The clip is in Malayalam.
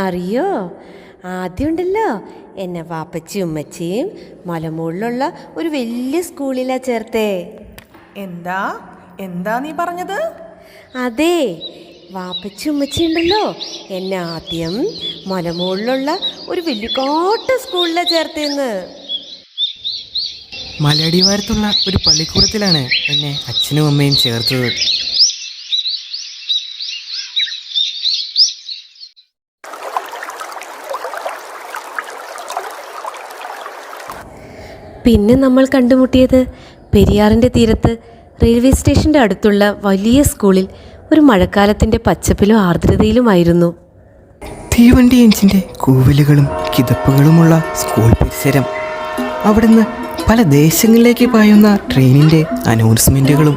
അറിയോ, ആദ്യമുണ്ടല്ലോ എന്നെ വാപ്പച്ചിയും ഉമ്മച്ചിയും മലമുകളിലുള്ള ഒരു വലിയ സ്കൂളിലാണ് ചേർത്തേ. എന്താ എന്താ നീ പറഞ്ഞത്? അതെ, വാപ്പച്ചി ഉമ്മച്ചി ഉണ്ടല്ലോ എന്നെ ആദ്യം മലമുകളിലുള്ള ഒരു വലിയ കോട്ട സ്കൂളിലാണ് ചേർത്തേന്ന്. മലയടിവാരത്തുള്ള ഒരു പള്ളിക്കൂടത്തിലാണ് എന്നെ അച്ഛനും അമ്മയും ചേർത്തത്. പിന്നെ നമ്മൾ കണ്ടുമുട്ടിയത് പെരിയാറിൻ്റെ തീരത്ത് റെയിൽവേ സ്റ്റേഷൻ്റെ അടുത്തുള്ള വലിയ സ്കൂളിൽ ഒരു മഴക്കാലത്തിൻ്റെ പച്ചപ്പിലും ആർദ്രതയിലുമായിരുന്നു. തീവണ്ടി എഞ്ചിൻ്റെ കൂവലുകളും കിതപ്പുകളുമുള്ള സ്കൂൾ പരിസരം, അവിടുന്ന് പല ദേശങ്ങളിലേക്ക് പായുന്ന ട്രെയിനിൻ്റെ അനൗൺസ്മെൻറ്റുകളും